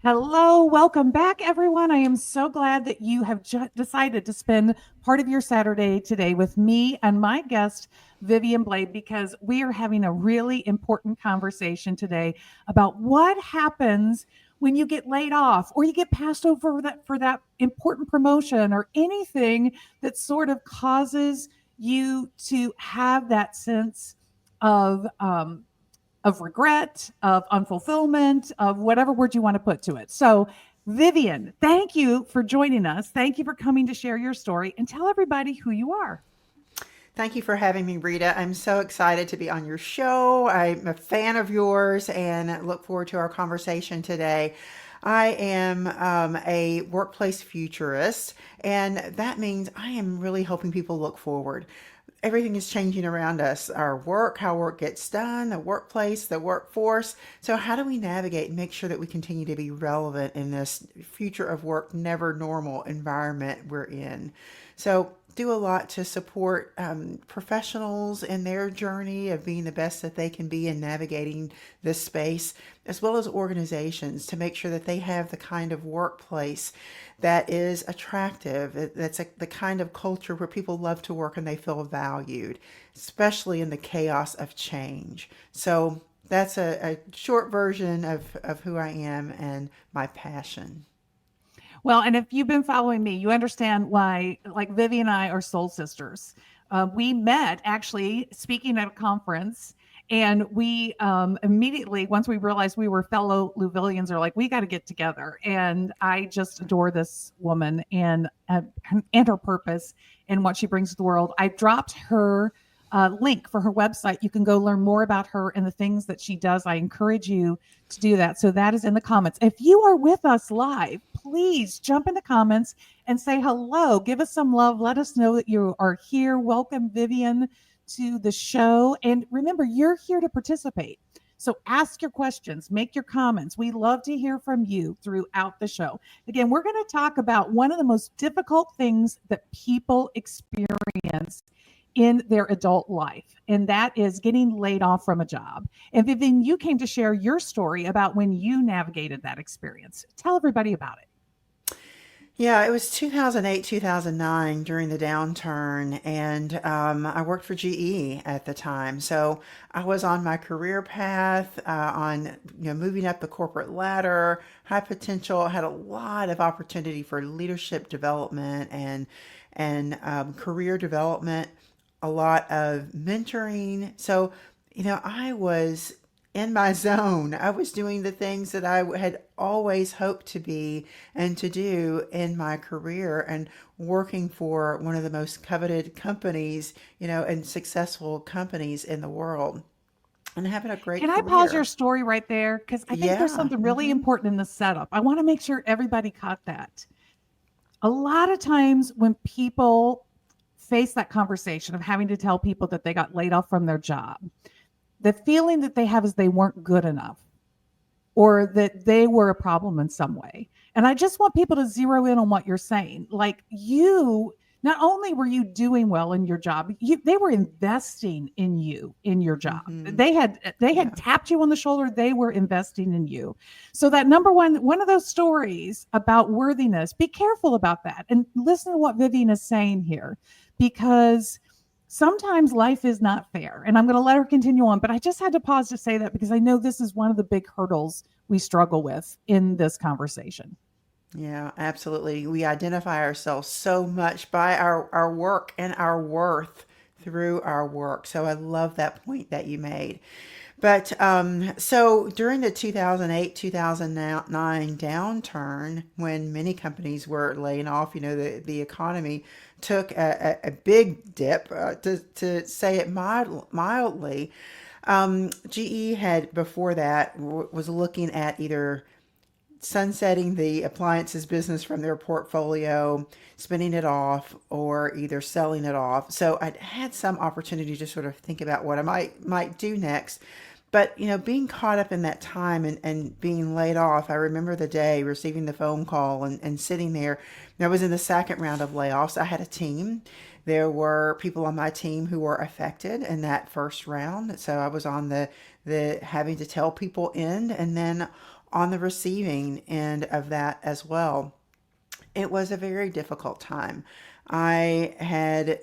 Hello, welcome back, everyone. I am so glad that you have decided to spend part of your Saturday today with me and my guest, Vivian Blade, because we are having a really important conversation today about what happens when you get laid off or you get passed over for that important promotion or anything that sort of causes you to have that sense of regret, of unfulfillment, of whatever word you want to put to it. So, Vivian, thank you for joining us. Thank you for coming to share your story and tell everybody who you are. Thank you for having me, Rita. I'm so excited to be on your show. I'm a fan of yours and look forward to our conversation today. I am a workplace futurist, and that means I am really helping people look forward. Everything is changing around us, our work, how work gets done, the workplace, the workforce. So, how do we navigate and make sure that we continue to be relevant in this future of work, never normal environment we're in? So, do a lot to support professionals in their journey of being the best that they can be in navigating this space, as well as organizations to make sure that they have the kind of workplace that is attractive, that's the kind of culture where people love to work and they feel valued, especially in the chaos of change. So that's a short version of who I am and my passion. Well, and if you've been following me, you understand why, like Vivi and I are soul sisters. We met actually speaking at a conference, and we immediately, once we realized we were fellow Louvillians, are like, we got to get together. And I just adore this woman and her purpose and what she brings to the world. I dropped her link for her website. You can go learn more about her and the things that she does. I encourage you to do that. So that is in the comments. If you are with us live, please jump in the comments and say hello. Give us some love. Let us know that you are here. Welcome, Vivian, to the show. And remember, you're here to participate. So ask your questions, make your comments. We love to hear from you throughout the show. Again, we're going to talk about one of the most difficult things that people experience in their adult life, and that is getting laid off from a job. And Vivian, you came to share your story about when you navigated that experience. Tell everybody about it. Yeah, it was 2008, 2009 during the downturn, and I worked for GE at the time. So I was on my career path, on moving up the corporate ladder, high potential. Had a lot of opportunity for leadership development and career development, a lot of mentoring. So I was in my zone. I was doing the things that I had always hoped to be and to do in my career and working for one of the most coveted companies, and successful companies in the world and having a great Can I pause your career. story right there? Because I think there's Yeah. something really important in the setup. I want to make sure everybody caught that. A lot of times when people face that conversation of having to tell people that they got laid off from their job, the feeling that they have is they weren't good enough or that they were a problem in some way. And I just want people to zero in on what you're saying. Like, you, not only were you doing well in your job, they were investing in you in your job. Hmm. They had Yeah. tapped you on the shoulder. They were investing in you. So that number one of those stories about worthiness, be careful about that and listen to what Vivian is saying here, because sometimes life is not fair. And I'm going to let her continue on, but I just had to pause to say that because I know this is one of the big hurdles we struggle with in this conversation. Yeah, absolutely. We identify ourselves so much by our work and our worth through our work. So I love that point that you made. But so during the 2008, 2009 downturn, when many companies were laying off, the economy took a big dip, to say it mildly. GE had before that was looking at either sunsetting the appliances business from their portfolio, spinning it off, or either selling it off. So I'd had some opportunity to sort of think about what I might do next. But being caught up in that time and being laid off, I remember the day receiving the phone call and sitting there. I was in the second round of layoffs. I had a team. There were people on my team who were affected in that first round. So I was on the having to tell people end, and then on the receiving end of that as well. It was a very difficult time. I had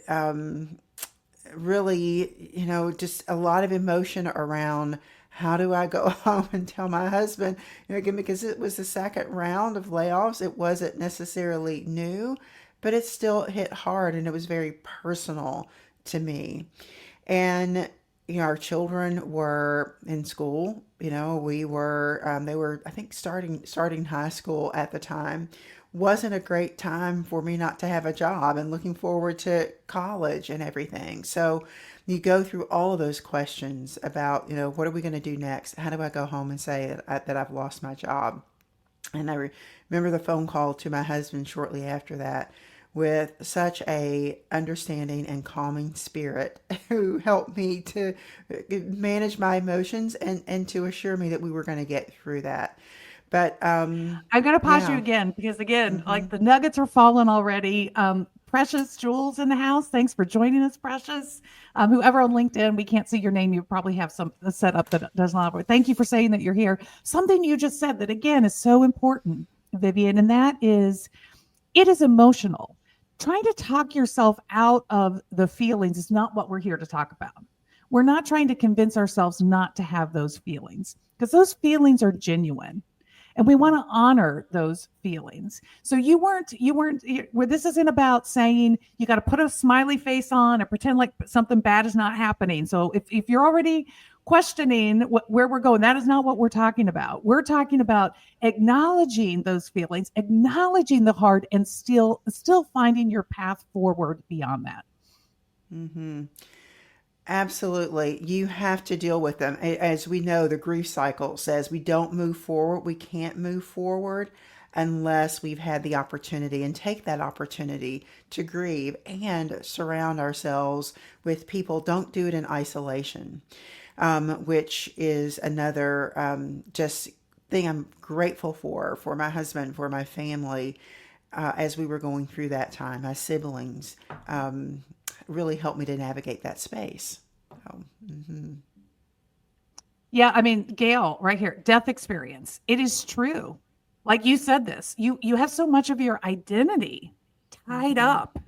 really, just a lot of emotion around how do I go home and tell my husband, again, because it was the second round of layoffs. It wasn't necessarily new, but it still hit hard and it was very personal to me. And our children were in school. We were they were, I think, starting high school at the time. Wasn't a great time for me not to have a job and looking forward to college and everything. So you go through all of those questions about, what are we going to do next? How do I go home and say that I've lost my job? And I remember the phone call to my husband shortly after that with such a understanding and calming spirit who helped me to manage my emotions and to assure me that we were going to get through that. But I'm going to pause you yeah. again because, again, Hmm. like the nuggets are falling already. Precious Jules in the house. Thanks for joining us, Precious. Whoever on LinkedIn, we can't see your name. You probably have some setup that does not. But thank you for saying that you're here. Something you just said that, again, is so important, Vivian, and that is it is emotional. Trying to talk yourself out of the feelings is not what we're here to talk about. We're not trying to convince ourselves not to have those feelings because those feelings are genuine and we want to honor those feelings. So you weren't where this isn't about saying you got to put a smiley face on and pretend like something bad is not happening. So if you're already questioning where we're going, that is not what we're talking about. We're talking about acknowledging those feelings, acknowledging the hard, and still finding your path forward beyond that. Hmm. Absolutely. You have to deal with them. As we know, the grief cycle says we don't move forward. We can't move forward unless we've had the opportunity and take that opportunity to grieve and surround ourselves with people. Don't do it in isolation, which is another just thing I'm grateful for my husband, for my family, as we were going through that time. My siblings really helped me to navigate that space. So, mhm. Yeah, I mean, Gail, right here, death experience. It is true. Like you said this, you have so much of your identity tied Mhm. up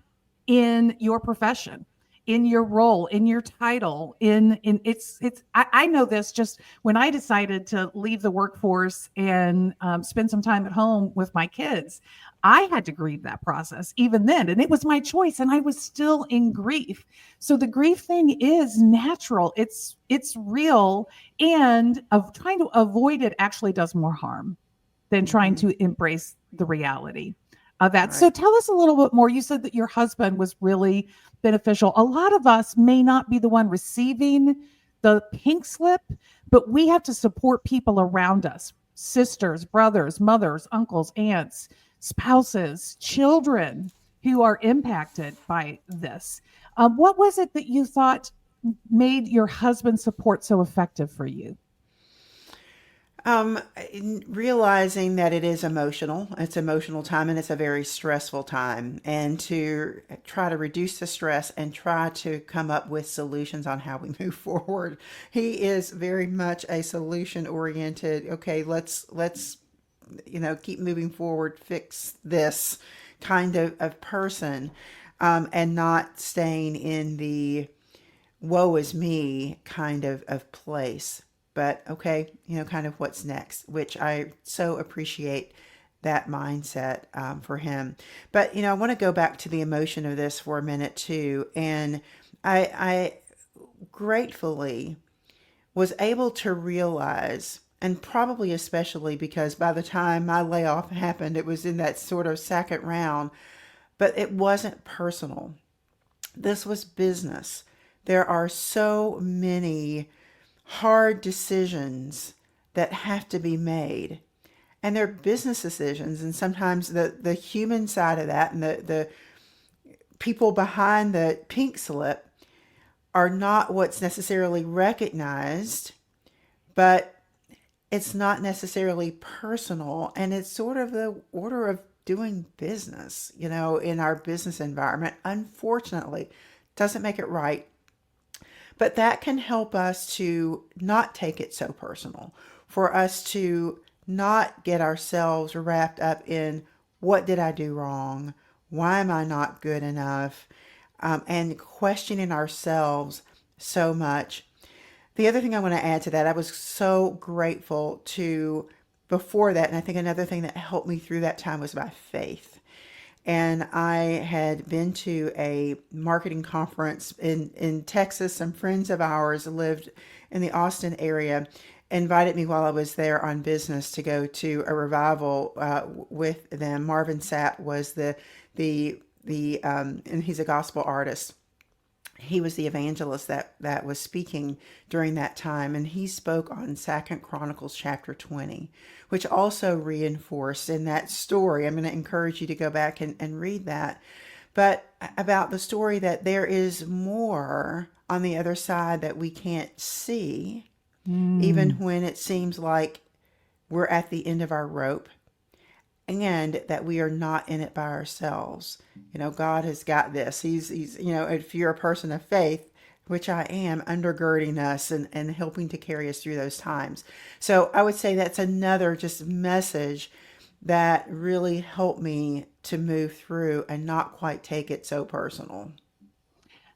in your profession, in your role, in your title, in it's I know this just when I decided to leave the workforce and spend some time at home with my kids. I had to grieve that process even then, and it was my choice, and I was still in grief. So the grief thing is natural. It's real, and of trying to avoid it actually does more harm than trying Mhm. to embrace the reality of that. So Right. tell us a little bit more. You said that your husband was really beneficial. A lot of us may not be the one receiving the pink slip, but we have to support people around us, sisters, brothers, mothers, uncles, aunts, spouses, children who are impacted by this. What was it that you thought made your husband's support so effective for you? Realizing that it is emotional, it's emotional time and it's a very stressful time, and to try to reduce the stress and try to come up with solutions on how we move forward. He is very much a solution oriented. Okay, let's keep moving forward, fix this kind of person, and not staying in the woe is me kind of place. But okay, kind of what's next, which I so appreciate that mindset for him. But I want to go back to the emotion of this for a minute too, and I gratefully was able to realize, and probably especially because by the time my layoff happened, it was in that sort of second round, but it wasn't personal. This was business. There are so many hard decisions that have to be made. And they're business decisions. And sometimes the human side of that and the people behind the pink slip are not what's necessarily recognized, but it's not necessarily personal. And it's sort of the order of doing business, in our business environment. Unfortunately, doesn't make it right. But that can help us to not take it so personal, for us to not get ourselves wrapped up in what did I do wrong? Why am I not good enough? And questioning ourselves so much. The other thing I want to add to that, I was so grateful to before that, and I think another thing that helped me through that time was my faith. And I had been to a marketing conference in Texas. Some friends of ours lived in the Austin area, invited me while I was there on business to go to a revival with them. Marvin Sapp was and he's a gospel artist. He was the evangelist that was speaking during that time, and he spoke on Second Chronicles chapter 20, which also reinforced in that story. I'm going to encourage you to go back and read that, but about the story that there is more on the other side that we can't see, even Mm. when it seems like we're at the end of our rope, and that we are not in it by ourselves. God has got this. He's if you're a person of faith, which I am, undergirding us and helping to carry us through those times. So I would say that's another just message that really helped me to move through and not quite take it so personal.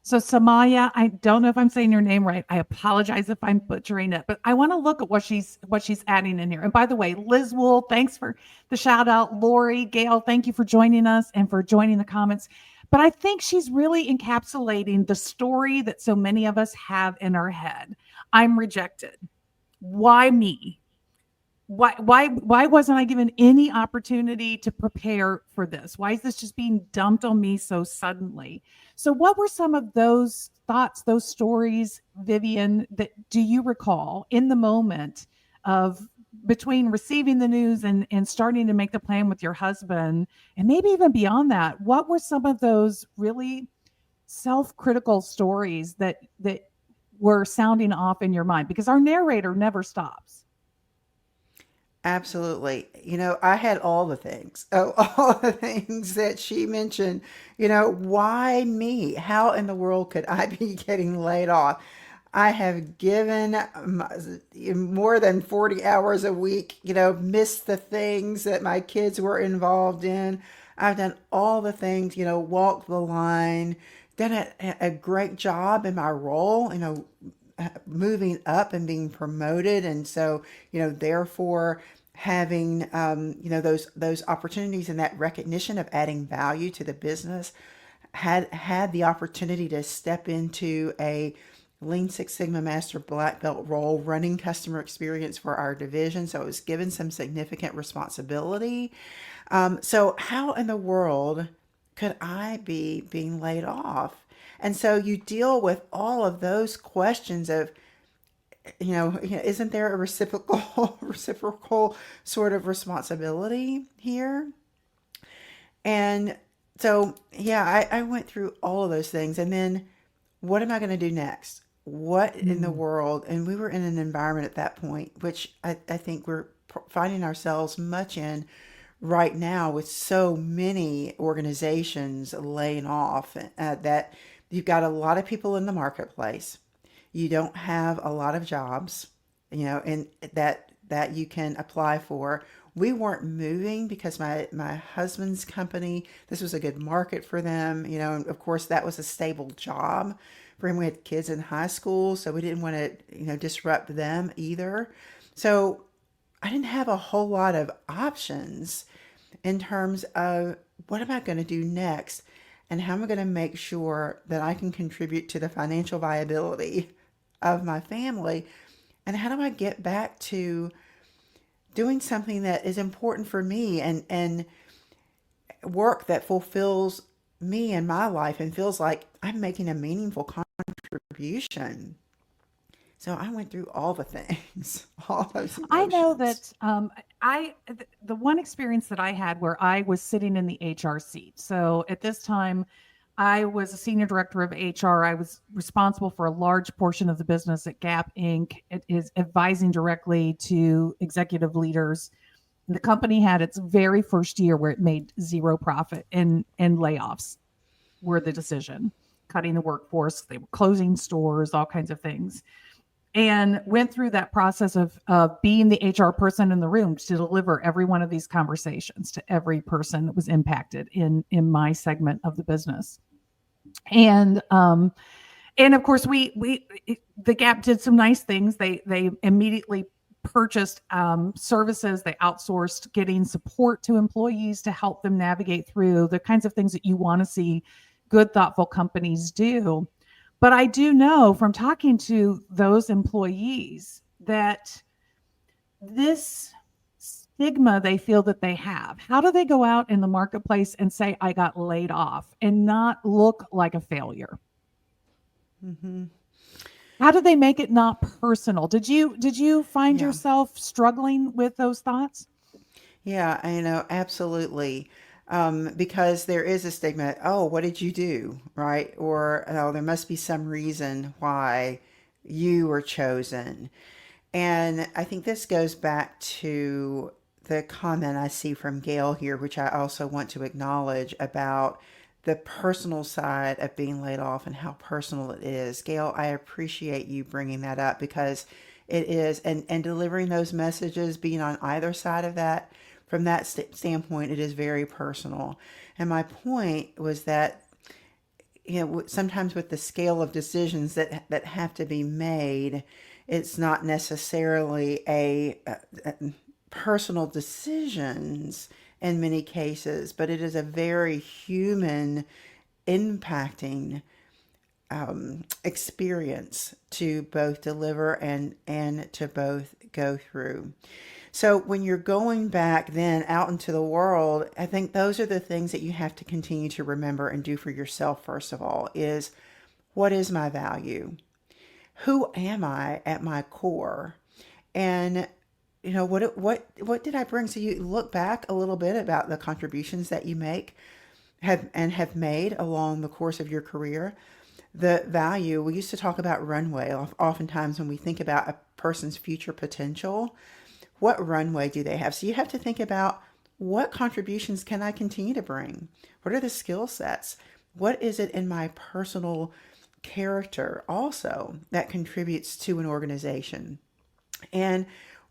So Samaya, I don't know if I'm saying your name right. I apologize if I'm butchering it, but I want to look at what she's adding in here. And by the way, Liz Wool, thanks for the shout out. Lori, Gail, thank you for joining us and for joining the comments. But I think she's really encapsulating the story that so many of us have in our head. I'm rejected. Why me? Why wasn't I given any opportunity to prepare for this? Why is this just being dumped on me so suddenly? So what were some of those thoughts, those stories, Vivian, that do you recall in the moment of between receiving the news and starting to make the plan with your husband, and maybe even beyond that? What were some of those really self-critical stories that were sounding off in your mind? Because our narrator never stops. Absolutely. I had all the things. Oh, all the things that she mentioned. Why me? How in the world could I be getting laid off? I have given more than 40 hours a week, missed the things that my kids were involved in. I've done all the things, walked the line, done a great job in my role, moving up and being promoted. And so, therefore having, those opportunities and that recognition of adding value to the business, had the opportunity to step into a Lean Six Sigma Master Black Belt role, running customer experience for our division. So I was given some significant responsibility. So how in the world could I be being laid off? And so you deal with all of those questions of, isn't there a reciprocal sort of responsibility here? And so, yeah, I went through all of those things. And then what am I going to do next? What in the Mm. world? And we were in an environment at that point, which I think we're finding ourselves much in right now with so many organizations laying off, that you've got a lot of people in the marketplace. You don't have a lot of jobs, and that you can apply for. We weren't moving because my husband's company, this was a good market for them, and of course that was a stable job for him. We had kids in high school, so we didn't want to, disrupt them either. So I didn't have a whole lot of options in terms of what am I going to do next, and how am I going to make sure that I can contribute to the financial viability of my family, and how do I get back to doing something that is important for me, and work that fulfills me and my life and feels like I'm making a meaningful contribution. So I went through all the things, all those I know emotions. that the one experience that I had where I was sitting in the HR seat. So at this time, I was a senior director of HR. I was responsible for a large portion of the business at Gap Inc. It is advising directly to executive leaders. The company had its very first year where it made zero profit, and layoffs were the decision, cutting the workforce. They were closing stores, all kinds of things. and went through that process of being the HR person in the room to deliver every one of these conversations to every person that was impacted in my segment of the business. And of course, the Gap did some nice things. They immediately purchased services. They outsourced getting support to employees to help them navigate through the kinds of things that you want to see good, thoughtful companies do. But I do know from talking to those employees that this stigma they feel that they have, how do they go out in the marketplace and say, I got laid off and not look like a failure? Mm-hmm. How do they make it not personal? Did you find Yeah. yourself struggling with those thoughts? Yeah, I know, absolutely. Because there is a stigma, oh, what did you do? Right? Or, oh, there must be some reason why you were chosen. And I think this goes back to the comment I see from Gail here, which I also want to acknowledge about the personal side of being laid off and how personal it is. Gail, I appreciate you bringing that up because it is, and delivering those messages, being on either side of that, from that standpoint, it is very personal. And my point was that sometimes with the scale of decisions that have to be made, it's not necessarily a personal decisions in many cases, but it is a very human impacting experience to both deliver and to both go through. So when you're going back then out into the world, I think those are the things that you have to continue to remember and do for yourself. First of all, is what is my value? Who am I at my core? And what did I bring? So you look back a little bit about the contributions that you make have made along the course of your career. The value, we used to talk about runway. Oftentimes when we think about a person's future potential, what runway do they have? So you have to think about, what contributions can I continue to bring? What are the skill sets? What is it in my personal character also that contributes to an organization? And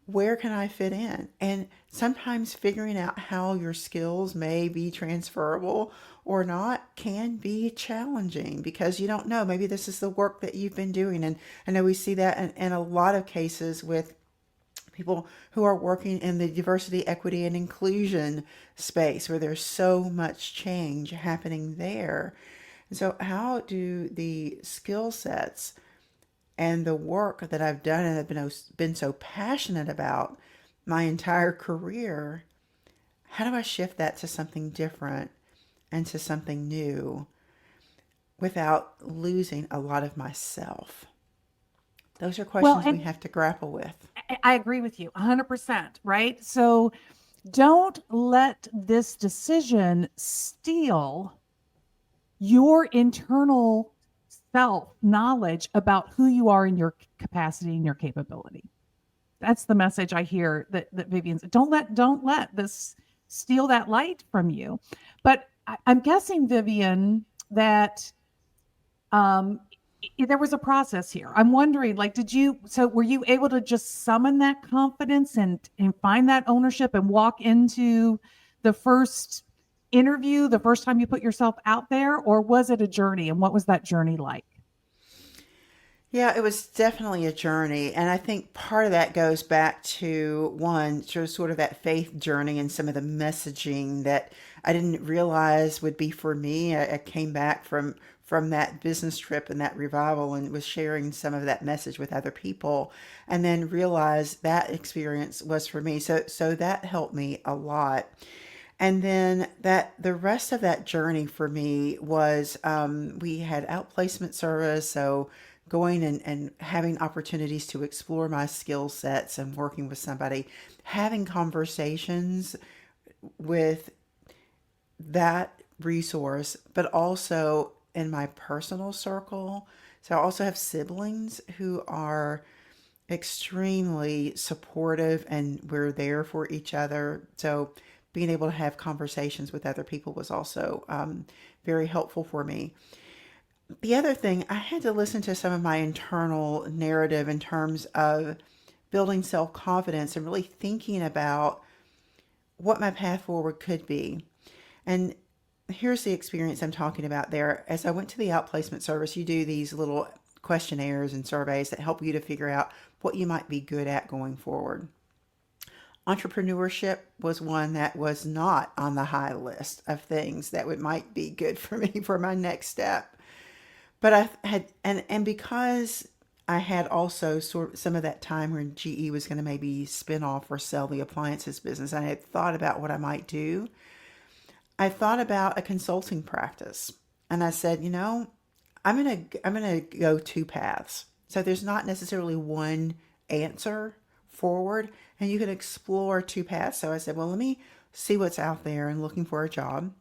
where can I fit in? And sometimes figuring out how your skills may be transferable or not can be challenging because you don't know. Maybe this is the work that you've been doing. And I know we see that in a lot of cases with people who are working in the diversity, equity, and inclusion space where there's so much change happening there. And so how do the skill sets and the work that I've done and have been so passionate about my entire career, how do I shift that to something different and to something new without losing a lot of myself? Those are Well, questions we and have to grapple with. I agree with you 100%, right? So don't let this decision steal your internal self knowledge about who you are in your capacity and your capability. That's the message I hear that Vivian's, don't let this steal that light from you. But I'm guessing, Vivian, that um, there was a process here. I'm wondering, like, were you able to just summon that confidence and find that ownership and walk into the first interview, the first time you put yourself out there, or was it a journey? And what was that journey like? Yeah, it was definitely a journey. And I think part of that goes back to one, sort of that faith journey and some of the messaging that I didn't realize would be for me. I came back from that business trip and that revival and was sharing some of that message with other people and then realized that experience was for me. So that helped me a lot. And then that the rest of that journey for me was we had outplacement service, so going and having opportunities to explore my skill sets and working with somebody, having conversations with that resource, but also in my personal circle. So I also have siblings who are extremely supportive and we're there for each other. So being able to have conversations with other people was also very helpful for me. the other thing, I had to listen to some of my internal narrative in terms of building self confidence and really thinking about what my path forward could be. And here's the experience I'm talking about there. As I went to the outplacement service, you do these little questionnaires and surveys that help you to figure out what you might be good at going forward. Entrepreneurship was one that was not on the high list of things that would might be good for me for my next step. But I had and because I had also sort of some of that time when GE was going to maybe spin off or sell the appliances business. I had thought about what I might do. I thought about a consulting practice, and I said, I'm gonna go two paths. So there's not necessarily one answer forward, and you can explore two paths. So I said, well, let me see what's out there and looking for a job.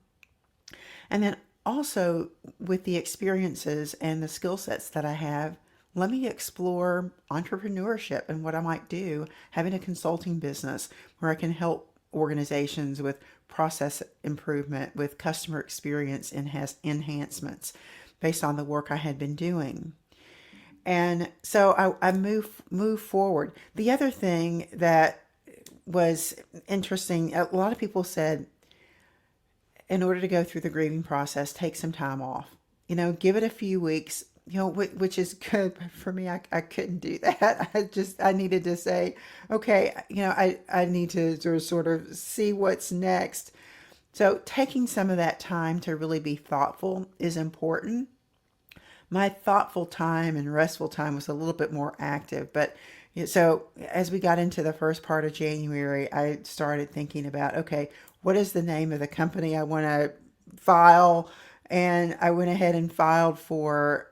And then also with the experiences and the skill sets that I have, let me explore entrepreneurship and what I might do, having a consulting business where I can help organizations with process improvement, with customer experience enhancements based on the work I had been doing. And so I move forward. The other thing that was interesting, a lot of people said, in order to go through the grieving process, take some time off. Give it a few weeks, which is good. But for me, I couldn't do that. I needed to say, okay, I need to sort of see what's next. So taking some of that time to really be thoughtful is important. My thoughtful time and restful time was a little bit more active, but so as we got into the first part of January, I started thinking about, okay, what is the name of the company I want to file? And I went ahead and filed for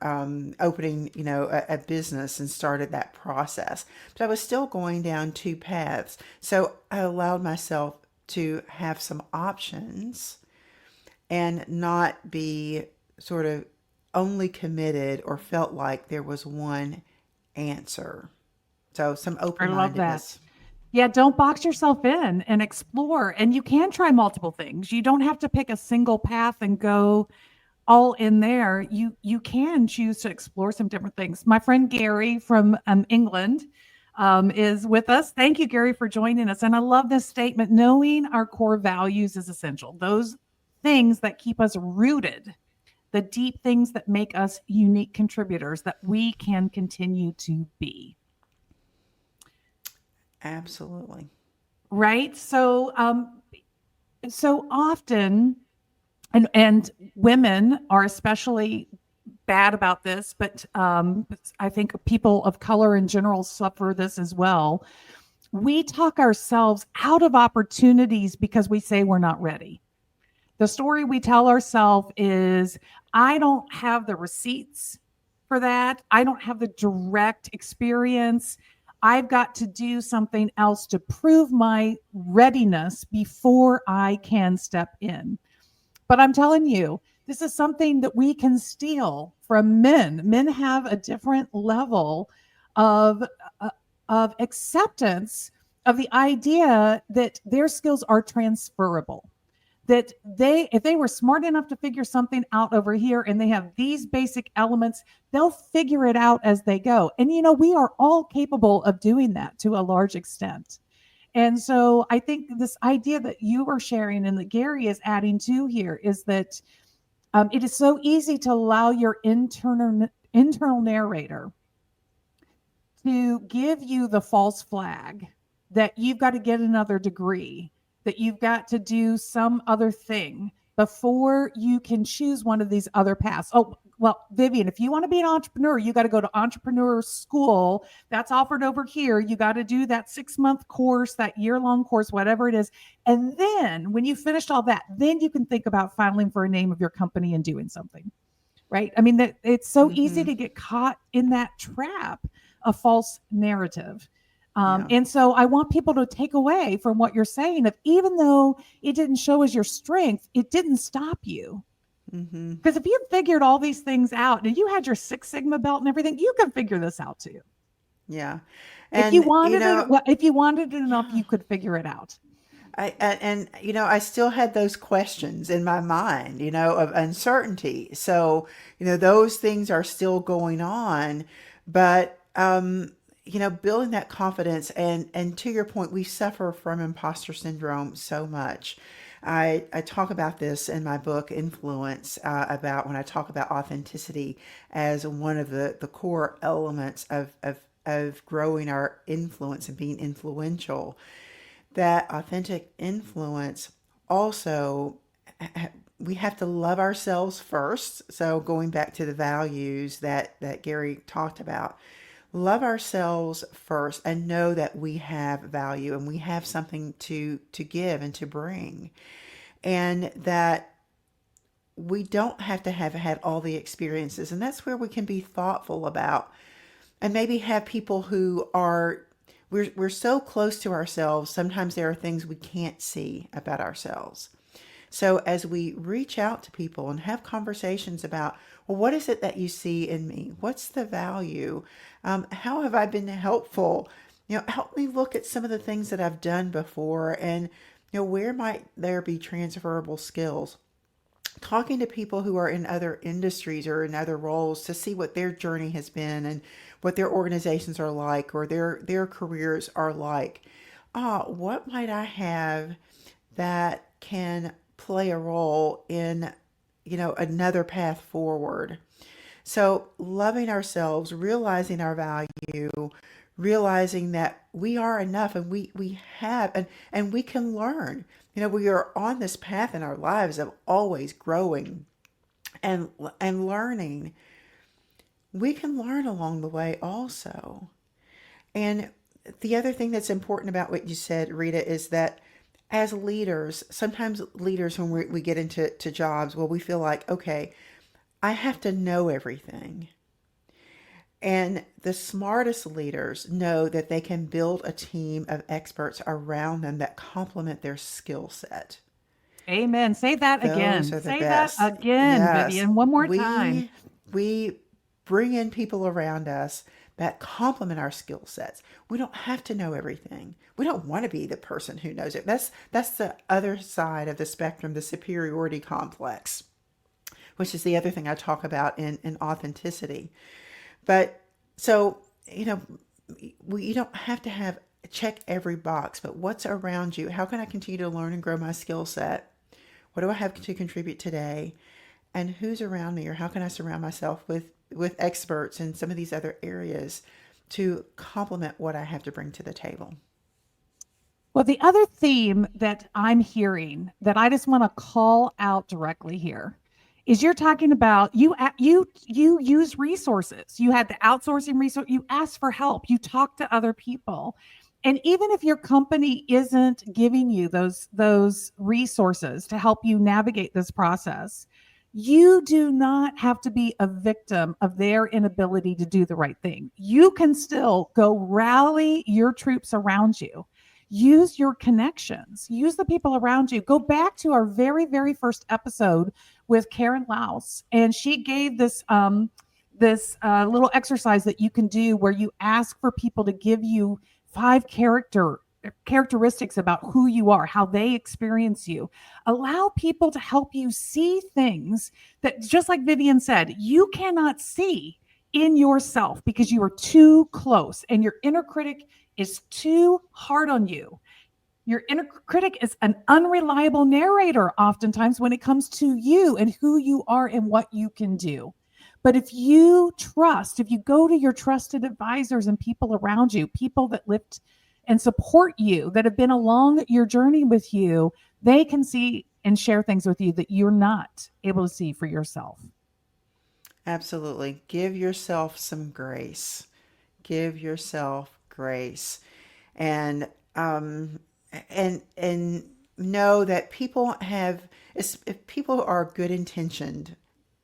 opening, a business and started that process. But I was still going down two paths. So I allowed myself to have some options and not be sort of only committed or felt like there was one answer. So some I love that. open-mindedness. Yeah, don't box yourself in and explore. And you can try multiple things. You don't have to pick a single path and go all in there. You can choose to explore some different things. My friend Gary from England is with us. Thank you, Gary, for joining us. And I love this statement: knowing our core values is essential. Those things that keep us rooted, the deep things that make us unique contributors that we can continue to be. Absolutely. Right. So often, and women are especially bad about this, but I think people of color in general suffer this as well. We talk ourselves out of opportunities because we say we're not ready. The story we tell ourselves is, I don't have the receipts for that. I don't have the direct experience. I've got to do something else to prove my readiness before I can step in. But I'm telling you, this is something that we can steal from men. Men have a different level of uh, of acceptance of the idea that their skills are transferable, that if they were smart enough to figure something out over here and they have these basic elements, they'll figure it out as they go. And we are all capable of doing that to a large extent. And so I think this idea that you are sharing and that Gary is adding to here is that it is so easy to allow your internal narrator to give you the false flag that you've got to get another degree, that you've got to do some other thing before you can choose one of these other paths. Oh, well, Vivian, if you want to be an entrepreneur, you got to go to entrepreneur school. That's offered over here. You got to do that 6-month course, that year-long course, whatever it is. And then when you finished all that, then you can think about filing for a name of your company and doing something. Right? I mean, it's so easy Mm-hmm. to get caught in that trap of false narrative. Yeah. And so I want people to take away from what you're saying of, even though it didn't show as your strength, it didn't stop you. Mm-hmm. Because if you figured all these things out and you had your Six Sigma belt and everything, you can figure this out too. Yeah. If you And wanted it, if you wanted it enough, yeah. you could figure it out. I still had those questions in my mind, of uncertainty. So, those things are still going on, but, building that confidence and to your point, we suffer from imposter syndrome so much. I talk about this in my book, Influence, about when I talk about authenticity as one of the core elements of growing our influence and being influential. That authentic influence also, we have to love ourselves first. So going back to the values that Gary talked about, love ourselves first and know that we have value and we have something to give and to bring, and that we don't have to have had all the experiences. And that's where we can be thoughtful about and maybe have people who are, we're so close to ourselves, sometimes there are things we can't see about ourselves. So as we reach out to people and have conversations about, well, what is it that you see in me? What's the value? How have I been helpful? Help me look at some of the things that I've done before, and where might there be transferable skills? Talking to people who are in other industries or in other roles to see what their journey has been and what their organizations are like or their careers are like. What might I have that can play a role in, another path forward? So loving ourselves, realizing our value, realizing that we are enough and we have and we can learn. We are on this path in our lives of always growing and learning. We can learn along the way also. And the other thing that's important about what you said, Rita, is that as leaders, sometimes leaders, when we get into jobs, well, we feel like, okay, I have to know everything. And the smartest leaders know that they can build a team of experts around them that complement their skill set. Amen. Say that Those again. are the Say that best. again, Yes. Vivian, one more time. We bring in people around us that complement our skill sets. We don't have to know everything. We don't want to be the person who knows it. That's the other side of the spectrum, the superiority complex, which is the other thing I talk about in authenticity. But so, you don't have to have check every box, but what's around you? How can I continue to learn and grow my skill set? What do I have to contribute today? And who's around me, or how can I surround myself with experts in some of these other areas to complement what I have to bring to the table? Well, the other theme that I'm hearing that I just want to call out directly here is you're talking about you use resources. You had the outsourcing resource, you asked for help, you talk to other people. And even if your company isn't giving you those resources to help you navigate this process, you do not have to be a victim of their inability to do the right thing. You can still go rally your troops around you. Use your connections, use the people around you. Go back to our very first episode with Karen Laus, and she gave this little exercise that you can do where you ask for people to give you five characteristics about who you are, how they experience you. Allow people to help you see things that, just like Vivian said, you cannot see in yourself because you are too close and your inner critic is too hard on you. Your inner critic is an unreliable narrator oftentimes when it comes to you and who you are and what you can do. But if you go to your trusted advisors and people around you, people that lift and support you, that have been along your journey with you, they can see and share things with you that you're not able to see for yourself. Absolutely. Give yourself some grace. Give yourself grace. And and know that people have, if people are good intentioned,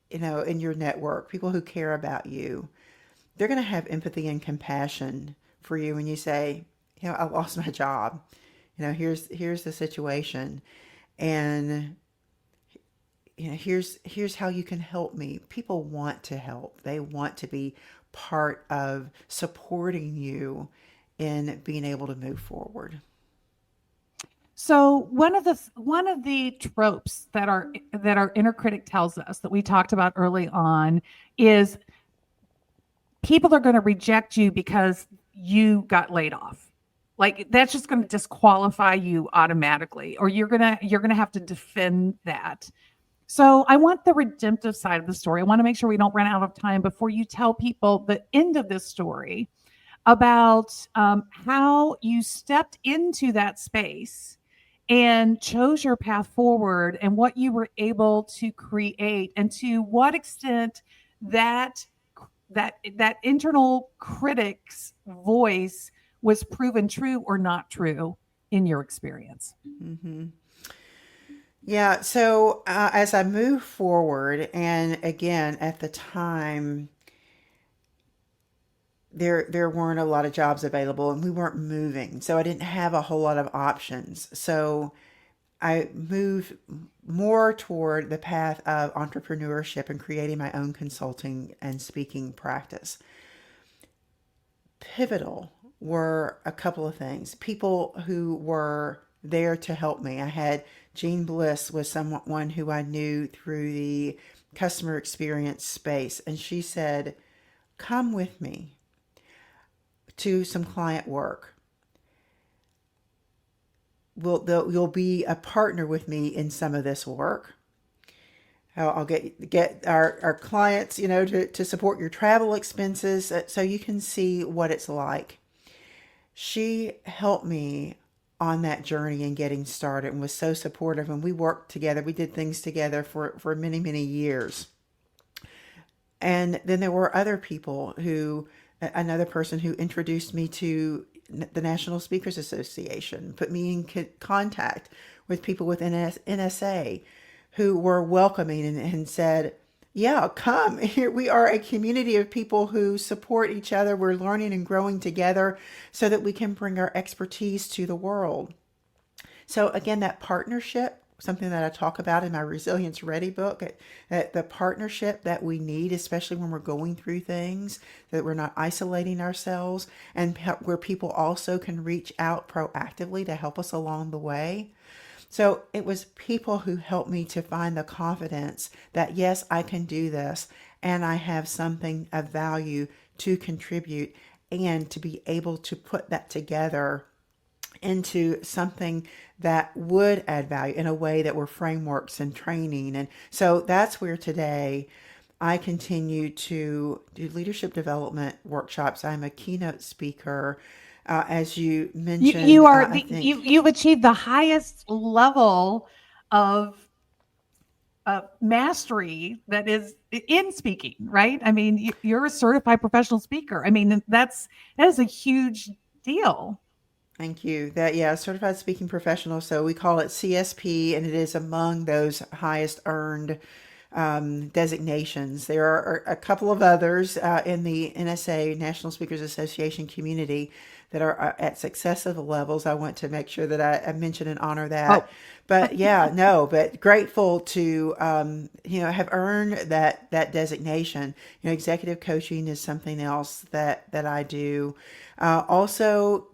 in your network, people who care about you, they're going to have empathy and compassion for you when you say, I lost my job. Here's the situation, and here's how you can help me. People want to help. They want to be part of supporting you in being able to move forward. So one of the tropes that our inner critic tells us that we talked about early on is people are going to reject you because you got laid off. Like that's just going to disqualify you automatically, or you're going to have to defend that. So I want the redemptive side of the story. I want to make sure we don't run out of time before you tell people the end of this story about how you stepped into that space and chose your path forward and what you were able to create and to what extent that that internal critic's voice was proven true or not true in your experience. Hmm. Yeah. So as I move forward, and again, at the time, there weren't a lot of jobs available, and we weren't moving, so I didn't have a whole lot of options. So I moved more toward the path of entrepreneurship and creating my own consulting and speaking practice. Pivotal were a couple of things. People who were there to help me. I had Jean Bliss was someone who I knew through the customer experience space, and she said, "Come with me to some client work. You'll be a partner with me in some of this work. I'll get our clients, to support your travel expenses so you can see what it's like." She helped me on that journey and getting started and was so supportive. And we worked together. We did things together for many, many years. And then there were other people another person who introduced me to the National Speakers Association, put me in contact with people within NSA who were welcoming and said, "Yeah, come here. We are a community of people who support each other. We're learning and growing together so that we can bring our expertise to the world." So again, that partnership, something that I talk about in my Resilience Ready book, that the partnership that we need, especially when we're going through things, that we're not isolating ourselves, and where people also can reach out proactively to help us along the way. So it was people who helped me to find the confidence that, yes, I can do this and I have something of value to contribute, and to be able to put that together into something that would add value in a way that were frameworks and training. And so that's where today I continue to do leadership development workshops. I'm a keynote speaker. As you You mentioned, you are I the think, you've achieved the highest level of mastery that is in speaking, right? I mean, you're a certified professional speaker. I mean, that is a huge deal. thank you. That, yeah, certified speaking professional. So we call it CSP, and it is among those highest earned designations. There are a couple of others in the NSA, National Speakers Association community, that are at successive levels. I want to make sure that I mention and honor that. Oh, But yeah, no, but grateful to have earned that designation. Executive coaching is something else that I do. Also,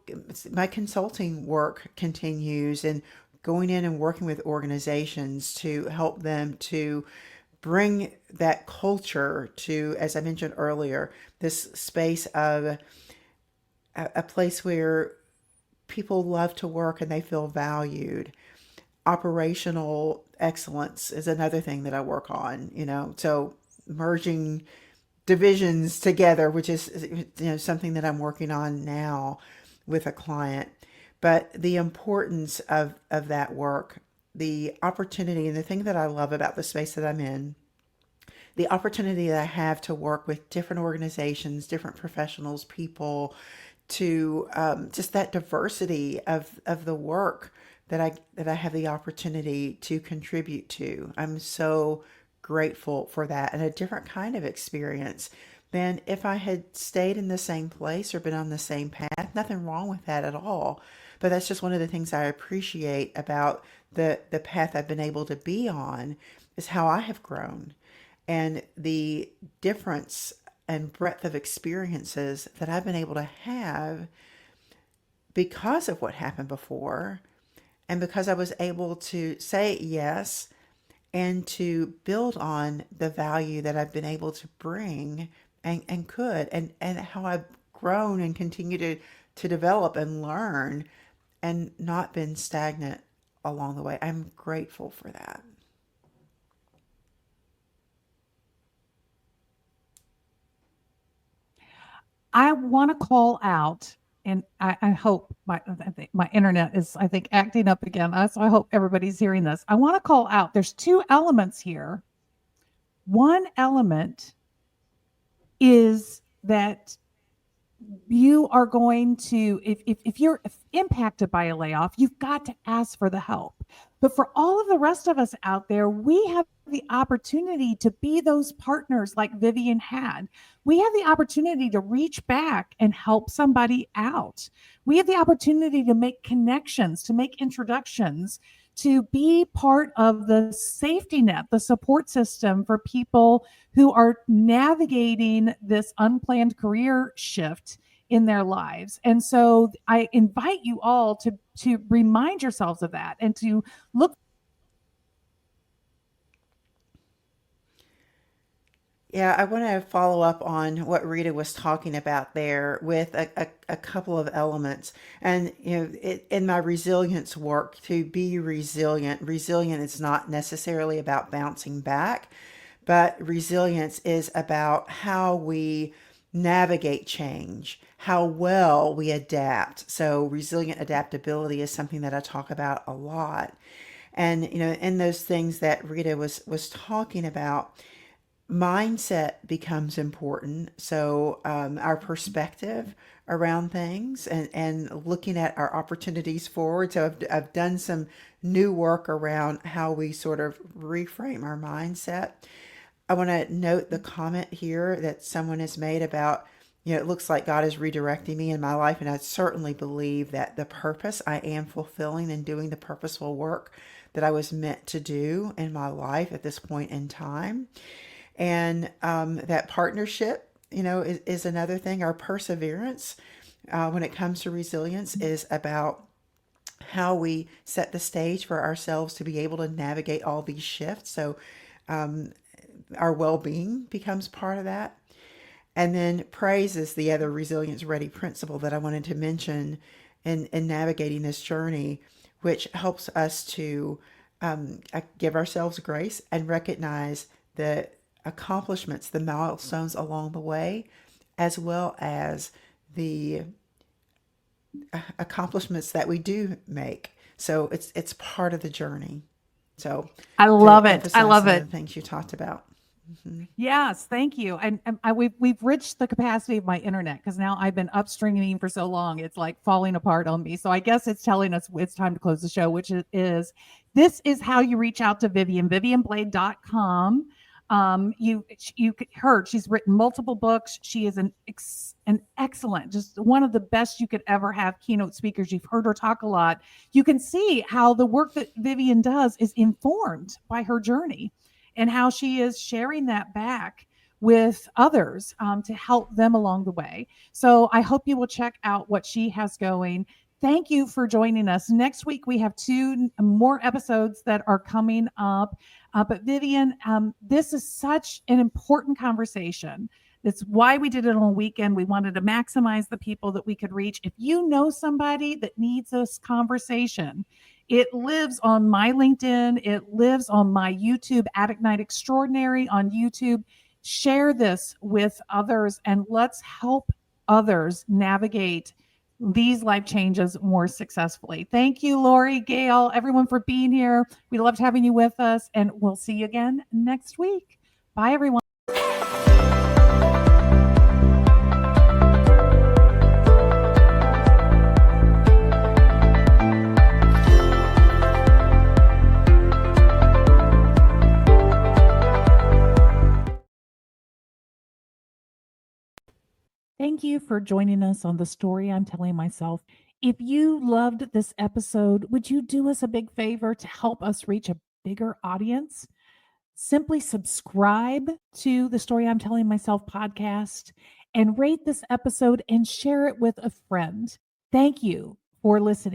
my consulting work continues, and going in and working with organizations to help them to bring that culture to, as I mentioned earlier, this space of a place where people love to work and they feel valued. Operational excellence is another thing that I work on, so merging divisions together, which is something that I'm working on now with a client. But the importance of that work, the opportunity, and the thing that I love about the space that I'm in, the opportunity that I have to work with different organizations, different professionals, people, to just that diversity of the work that I have the opportunity to contribute to. I'm so grateful for that, and a different kind of experience than if I had stayed in the same place or been on the same path. Nothing wrong with that at all. But that's just one of the things I appreciate about the path I've been able to be on, is how I have grown, and the difference and breadth of experiences that I've been able to have because of what happened before, And because I was able to say yes and to build on the value that I've been able to bring and could, and how I've grown and continue to develop and learn and not been stagnant along the way. I'm grateful for that. I want to call out, and I hope I think my internet is, I think, acting up again. So I hope everybody's hearing this. I want to call out, there's two elements here. One element is that you are going to, if you're impacted by a layoff, you've got to ask for the help. But for all of the rest of us out there, we have the opportunity to be those partners like Vivian had. We have the opportunity to reach back and help somebody out. We have the opportunity to make connections, to make introductions, to be part of the safety net, the support system for people who are navigating this unplanned career shift in their lives. And so I invite you all to remind yourselves of that and to look. Yeah, I want to follow up on what Rita was talking about there with a couple of elements. And, in my resilience work, to be resilient is not necessarily about bouncing back, but resilience is about how we navigate change, how well we adapt. So, resilient adaptability is something that I talk about a lot. And, in those things that Rita was talking about, mindset becomes important. So, our perspective around things and looking at our opportunities forward. So, I've done some new work around how we sort of reframe our mindset. I want to note the comment here that someone has made about, it looks like God is redirecting me in my life. And I certainly believe that the purpose I am fulfilling and doing the purposeful work that I was meant to do in my life at this point in time. And that partnership, is another thing. Our perseverance, when it comes to resilience, is about how we set the stage for ourselves to be able to navigate all these shifts. So, our well-being becomes part of that. And then praise is the other resilience ready principle that I wanted to mention in navigating this journey, which helps us to give ourselves grace and recognize the accomplishments, the milestones along the way, as well as the accomplishments that we do make. So it's part of the journey. So I to love it. I emphasize love some of it. the things you talked about. Yes, thank you. And we've reached the capacity of my internet because now I've been upstreaming for so long, it's like falling apart on me. So I guess it's telling us it's time to close the show, which is this is how you reach out to Vivian, vivianblade.com. You heard she's written multiple books. She is an excellent, just one of the best you could ever have keynote speakers. You've heard her talk a lot. You can see how the work that Vivian does is informed by her journey and how she is sharing that back with others to help them along the way. So I hope you will check out what she has going. Thank you for joining us. Next week, we have 2 more episodes that are coming up. But Vivian, this is such an important conversation. That's why we did it on a weekend. We wanted to maximize the people that we could reach. If you know somebody that needs this conversation, it lives on my LinkedIn. It lives on my YouTube, Addict Night Extraordinary on YouTube. Share this with others and let's help others navigate these life changes more successfully. Thank you, Lori, Gail, everyone for being here. We loved having you with us, and we'll see you again next week. Bye, everyone. Thank you for joining us on the story I'm telling myself. If you loved this episode, would you do us a big favor to help us reach a bigger audience? Simply subscribe to the Story I'm Telling Myself podcast and rate this episode and share it with a friend. Thank you for listening.